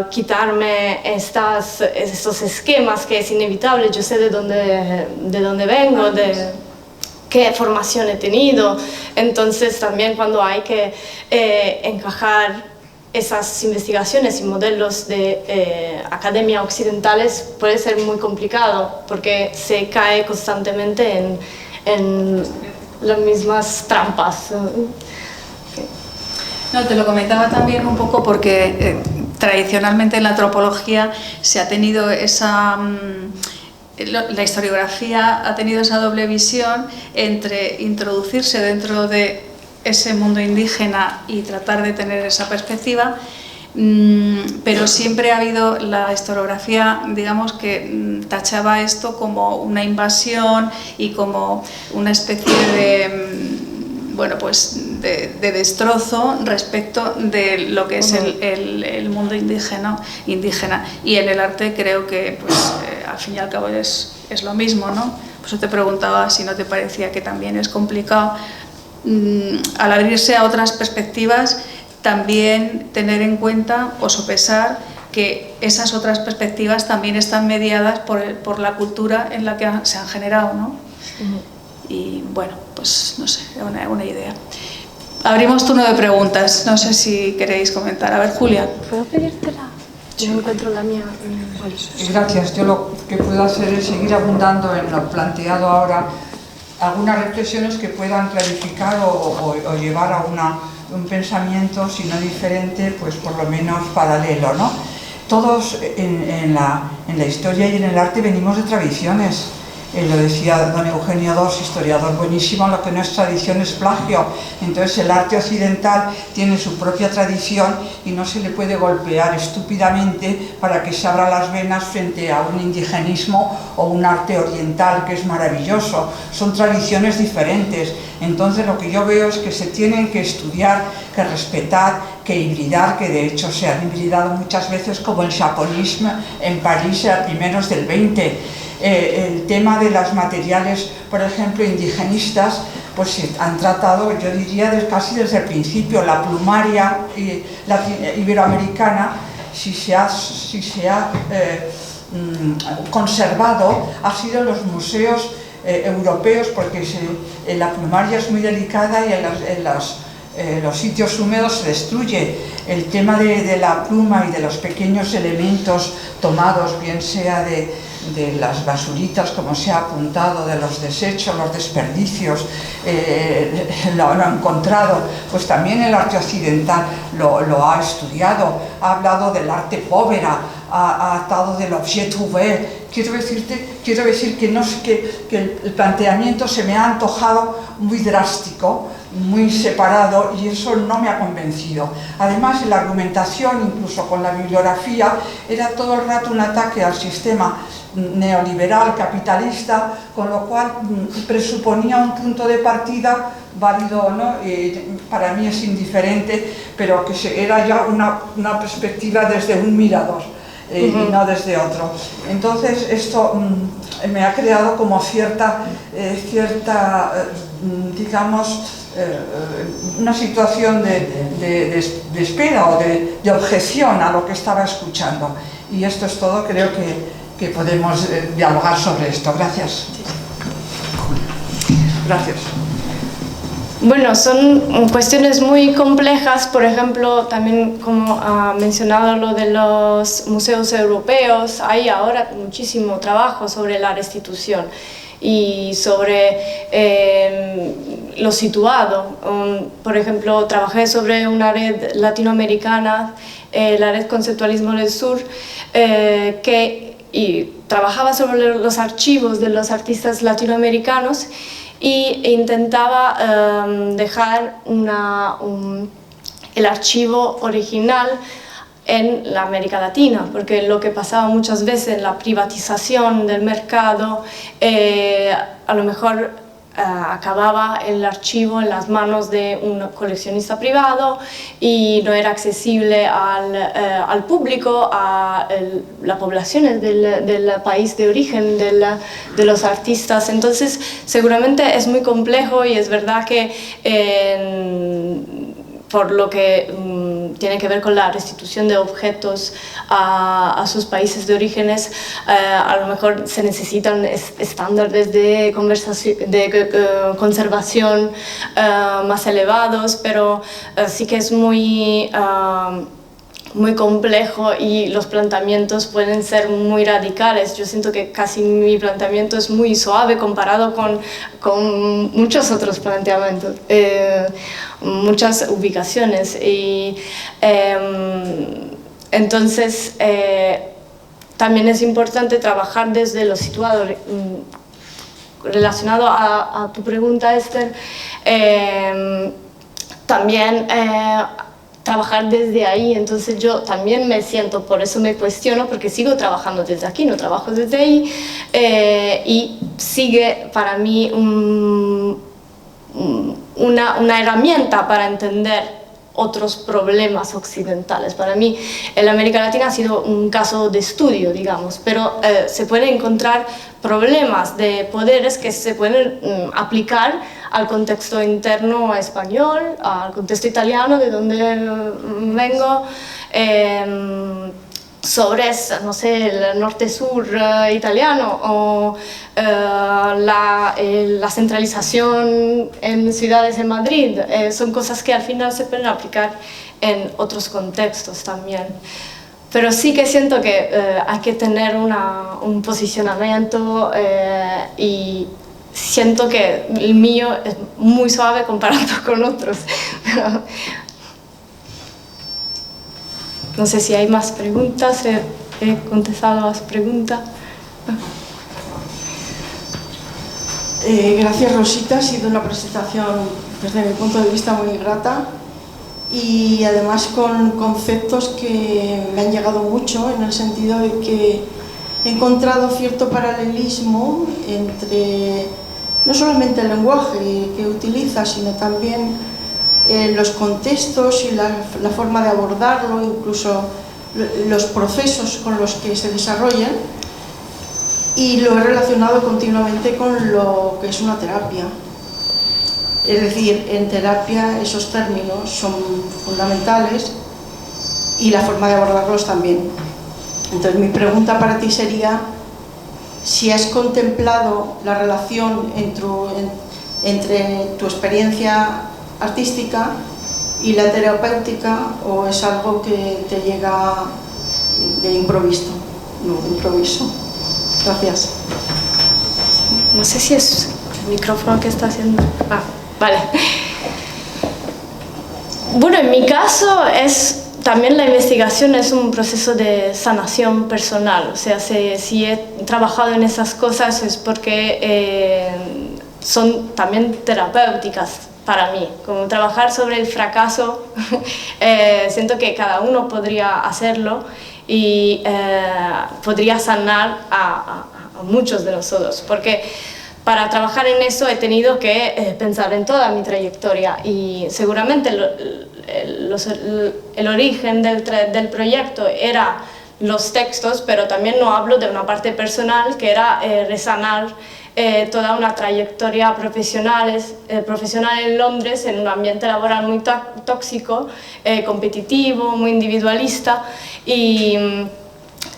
quitarme estos esquemas que es inevitable. Yo sé de dónde vengo, de qué formación he tenido, entonces también cuando hay que encajar esas investigaciones y modelos de academia occidentales puede ser muy complicado porque se cae constantemente en las mismas trampas. No, te lo comentaba también un poco porque tradicionalmente en la antropología se ha tenido la historiografía ha tenido esa doble visión entre introducirse dentro de ese mundo indígena y tratar de tener esa perspectiva, pero siempre ha habido la historiografía, digamos, que tachaba esto como una invasión y como una especie de destrozo respecto de lo que es el mundo indígena. Y en el arte creo que al fin y al cabo es lo mismo, ¿no? Por eso te preguntaba si no te parecía que también es complicado al abrirse a otras perspectivas también tener en cuenta o sopesar que esas otras perspectivas también están mediadas por la cultura en la que se han generado, ¿no? Y bueno, pues no sé, una idea. Abrimos turno de preguntas, no sé si queréis comentar. A ver, Julia. ¿Puedo pedírtela? Yo no encuentro la mía. Gracias. Yo lo que puedo hacer es seguir abundando en lo planteado ahora, algunas reflexiones que puedan clarificar o llevar a un pensamiento, si no diferente, pues por lo menos paralelo, ¿no? Todos en la historia y en el arte venimos de tradiciones. Lo decía don Eugenio II, historiador buenísimo, lo que no es tradición es plagio. Entonces el arte occidental tiene su propia tradición y no se le puede golpear estúpidamente para que se abra las venas frente a un indigenismo o un arte oriental que es maravilloso. Son tradiciones diferentes. Entonces lo que yo veo es que se tienen que estudiar, que respetar, que hibridar, que de hecho se han hibridado muchas veces, como el japonismo en París a primeros del 20. El tema de los materiales, por ejemplo, indigenistas, pues se han tratado, yo diría, casi desde el principio. La plumaria iberoamericana, si se ha conservado, ha sido en los museos europeos, porque la plumaria es muy delicada y en los sitios húmedos se destruye. El tema de la pluma y de los pequeños elementos tomados, bien sea de las basuritas, como se ha apuntado, de los desechos, los desperdicios, lo ha encontrado, pues también el arte occidental lo ha estudiado, ha hablado del arte povera, ha hablado del objet ouvert. Quiero decir que el planteamiento se me ha antojado muy drástico, muy separado, y eso no me ha convencido. Además, la argumentación, incluso con la bibliografía, era todo el rato un ataque al sistema neoliberal, capitalista, con lo cual presuponía un punto de partida válido o no, para mí es indiferente, pero que era ya una perspectiva desde un mirador. Y no desde otro. Entonces esto me ha creado como cierta digamos, una situación de espera o de objeción a lo que estaba escuchando. Y esto es todo, creo que podemos dialogar sobre esto. Gracias. Gracias. Bueno, son cuestiones muy complejas, por ejemplo, también como ha mencionado lo de los museos europeos, hay ahora muchísimo trabajo sobre la restitución y sobre lo situado. Por ejemplo, trabajé sobre una red latinoamericana, la red Conceptualismo del Sur, y trabajaba sobre los archivos de los artistas latinoamericanos e intentaba dejar el archivo original en la América Latina, porque lo que pasaba muchas veces en la privatización del mercado, a lo mejor acababa el archivo en las manos de un coleccionista privado y no era accesible al público, a las poblaciones del país de origen de los artistas. Entonces seguramente es muy complejo y es verdad que por lo que tiene que ver con la restitución de objetos a sus países de orígenes, a lo mejor se necesitan estándares de conservación más elevados, pero sí que es muy complejo y los planteamientos pueden ser muy radicales. Yo siento que casi mi planteamiento es muy suave comparado con muchos otros planteamientos, muchas ubicaciones. Y entonces también es importante trabajar desde lo situado. Relacionado a tu pregunta, Esther, también trabajar desde ahí. Entonces yo también me siento, por eso me cuestiono, porque sigo trabajando desde aquí, no trabajo desde ahí, y sigue para mí una herramienta para entender otros problemas occidentales. Para mí, en América Latina ha sido un caso de estudio, digamos, pero se pueden encontrar problemas de poderes que se pueden aplicar al contexto interno español, al contexto italiano, de donde vengo, sobre, no sé, el norte-sur italiano, o la centralización en ciudades en Madrid. Son cosas que al final se pueden aplicar en otros contextos también. Pero sí que siento que hay que tener un posicionamiento y siento que el mío es muy suave comparado con otros. No sé si hay más preguntas, he contestado las preguntas. Gracias, Rosita, ha sido una presentación desde mi punto de vista muy grata y además con conceptos que me han llegado mucho, en el sentido de que he encontrado cierto paralelismo entre no solamente el lenguaje que utiliza, sino también los contextos y la forma de abordarlo, incluso los procesos con los que se desarrollan, y lo he relacionado continuamente con lo que es una terapia. Es decir, en terapia esos términos son fundamentales y la forma de abordarlos también. Entonces mi pregunta para ti sería si has contemplado la relación entre tu experiencia artística y la terapéutica, o es algo que te llega de improviso. Gracias. No sé si es el micrófono que está haciendo. Vale. Bueno, en mi caso también la investigación es un proceso de sanación personal. O sea, si he trabajado en esas cosas es porque son también terapéuticas para mí. Como trabajar sobre el fracaso, siento que cada uno podría hacerlo y podría sanar a muchos de nosotros, porque para trabajar en eso he tenido que pensar en toda mi trayectoria, y seguramente el origen del proyecto era los textos, pero también no hablo de una parte personal que era resanar toda una trayectoria profesional en Londres, en un ambiente laboral muy tóxico, competitivo, muy individualista, y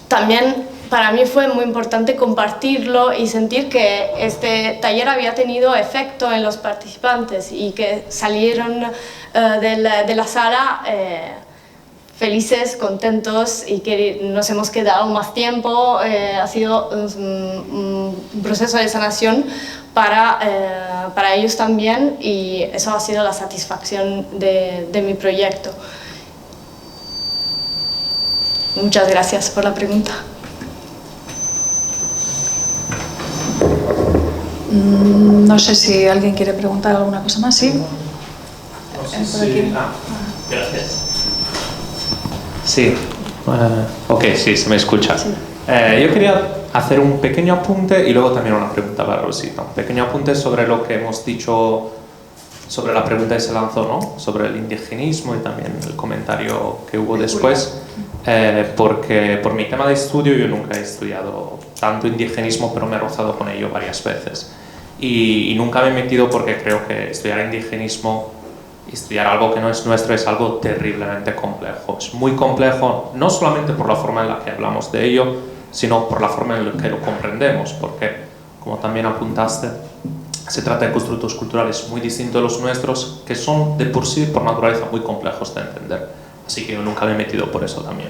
también para mí fue muy importante compartirlo y sentir que este taller había tenido efecto en los participantes y que salieron de la sala felices, contentos, y que nos hemos quedado más tiempo. Ha sido un proceso de sanación para ellos también, y eso ha sido la satisfacción de mi proyecto. Muchas gracias por la pregunta. No sé si alguien quiere preguntar alguna cosa más. ¿Sí? Gracias. Sí, ok, sí, se me escucha. Sí. Yo quería hacer un pequeño apunte y luego también una pregunta para Rosita. Un pequeño apunte sobre lo que hemos dicho, sobre la pregunta que se lanzó, ¿no? Sobre el indigenismo y también el comentario que hubo después. Porque por mi tema de estudio yo nunca he estudiado tanto indigenismo, pero me he rozado con ello varias veces. Y nunca me he metido porque creo que estudiar indigenismo, estudiar algo que no es nuestro, es algo terriblemente complejo. Es muy complejo, no solamente por la forma en la que hablamos de ello, sino por la forma en la que lo comprendemos, porque, como también apuntaste, se trata de constructos culturales muy distintos de los nuestros, que son de por sí, por naturaleza, muy complejos de entender. Así que yo nunca me he metido por eso también,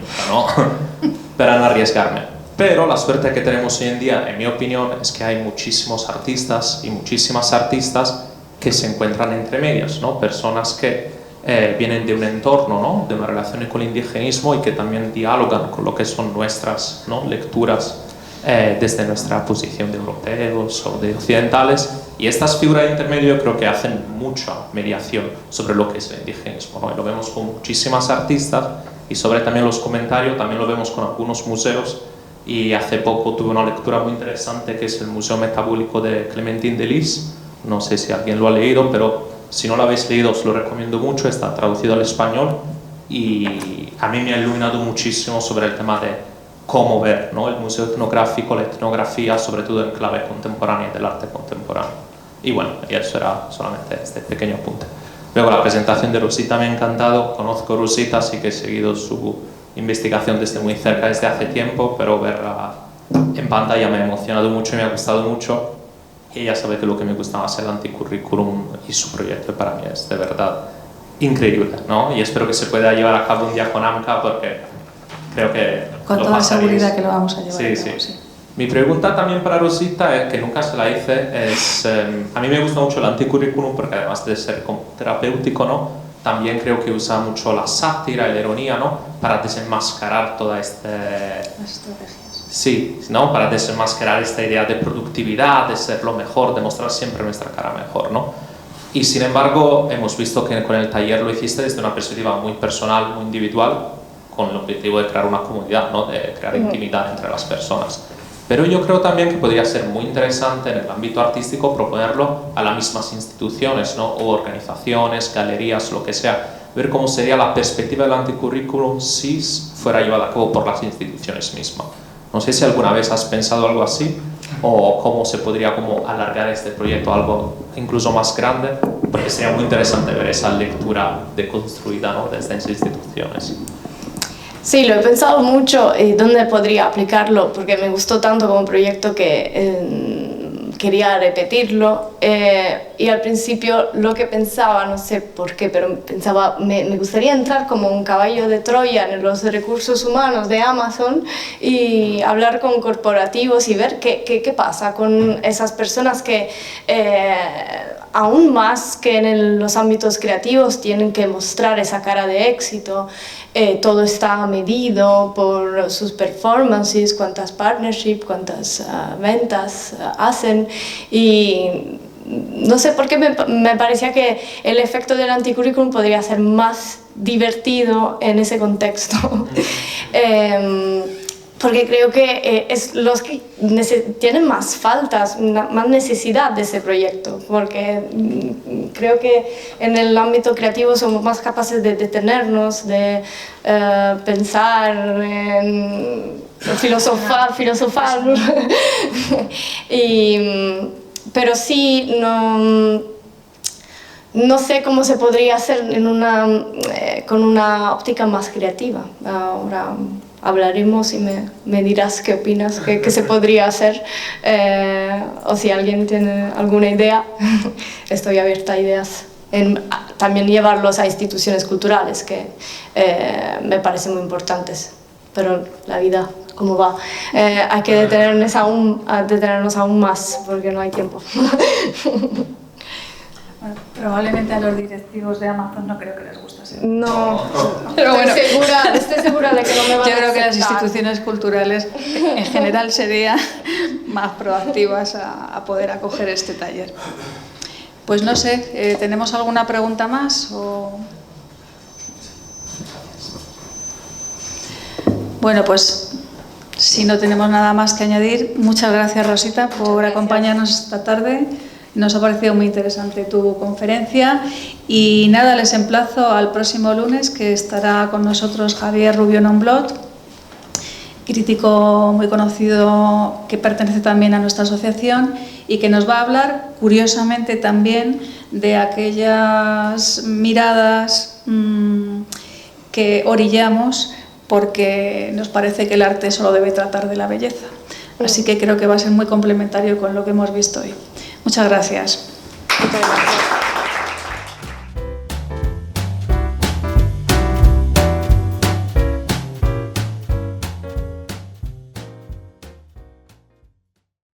para no arriesgarme. Pero la suerte que tenemos hoy en día, en mi opinión, es que hay muchísimos artistas y muchísimas artistas que se encuentran entre medias, ¿no? Personas que vienen de un entorno, ¿no? De una relación con el indigenismo y que también dialogan con lo que son nuestras, ¿no? Lecturas desde nuestra posición de europeos o de occidentales, y estas figuras de intermedio creo que hacen mucha mediación sobre lo que es el indigenismo, ¿no? Y lo vemos con muchísimas artistas, y sobre también los comentarios también lo vemos con algunos museos. Y hace poco tuve una lectura muy interesante que es el Museo Metabólico de Clémentine Delis. No sé si alguien lo ha leído, pero si no lo habéis leído os lo recomiendo mucho, está traducido al español y a mí me ha iluminado muchísimo sobre el tema de cómo ver, ¿no? El museo etnográfico, la etnografía, sobre todo en clave contemporánea del arte contemporáneo. Y bueno, y eso era solamente este pequeño apunte. Luego la presentación de Rosita me ha encantado, conozco a Rosita, así que he seguido su investigación desde muy cerca, desde hace tiempo, pero verla en pantalla me ha emocionado mucho y me ha gustado mucho. Y ella sabe que lo que me gusta más es el anticurrículum y su proyecto para mí es de verdad increíble, ¿no? Y espero que se pueda llevar a cabo un día con AMCA porque creo que con toda seguridad que lo vamos a llevar a cabo, sí. Mi pregunta también para Rosita, que nunca se la hice, es a mí me gusta mucho el anticurrículum porque además de ser como terapéutico, ¿no? También creo que usa mucho la sátira y la ironía, ¿no? Para desenmascarar toda las estrategias. Sí, ¿no? Para desenmascarar esta idea de productividad, de ser lo mejor, de mostrar siempre nuestra cara mejor, ¿no? Y sin embargo, hemos visto que con el taller lo hiciste desde una perspectiva muy personal, muy individual, con el objetivo de crear una comunidad, ¿no? De crear intimidad entre las personas. Pero yo creo también que podría ser muy interesante en el ámbito artístico proponerlo a las mismas instituciones, ¿no? O organizaciones, galerías, lo que sea, ver cómo sería la perspectiva del anticurrículum si fuera llevada a cabo por las instituciones mismas. No sé si alguna vez has pensado algo así o cómo se podría como alargar este proyecto a algo incluso más grande, porque sería muy interesante ver esa lectura deconstruida, ¿no? Desde esas instituciones. Sí, lo he pensado mucho y dónde podría aplicarlo, porque me gustó tanto como proyecto que quería repetirlo. Y al principio lo que pensaba, no sé por qué, pero pensaba, me gustaría entrar como un caballo de Troya en los recursos humanos de Amazon y hablar con corporativos y ver qué pasa con esas personas que aún más que en los ámbitos creativos tienen que mostrar esa cara de éxito. Todo está medido por sus performances, cuántas partnerships, cuántas ventas hacen, y no sé por qué me parecía que el efecto del anticurrículum podría ser más divertido en ese contexto. porque creo que es los que tienen más faltas, más necesidad de ese proyecto, porque creo que en el ámbito creativo somos más capaces de detenernos, de pensar, filosofar pero sí, no sé cómo se podría hacer con una óptica más creativa. Ahora hablaremos y me dirás qué opinas, qué se podría hacer, o si alguien tiene alguna idea, estoy abierta a ideas. También llevarlos a instituciones culturales, que me parecen muy importantes, pero la vida, ¿cómo va? Hay que detenernos aún más, porque no hay tiempo. Bueno, probablemente a los directivos de Amazon no creo que les guste. No, pero bueno, estoy segura de que no me van a yo creo que las aceptar. instituciones culturales en general serían más proactivas a poder acoger este taller. Pues no sé, ¿tenemos alguna pregunta más? Bueno, pues si no tenemos nada más que añadir, muchas gracias, Rosita, por acompañarnos esta tarde. Nos ha parecido muy interesante tu conferencia y nada, les emplazo al próximo lunes, que estará con nosotros Javier Rubio Nomblot, crítico muy conocido que pertenece también a nuestra asociación y que nos va a hablar, curiosamente también, de aquellas miradas que orillamos porque nos parece que el arte solo debe tratar de la belleza. Así que creo que va a ser muy complementario con lo que hemos visto hoy. Muchas gracias. Muchas gracias.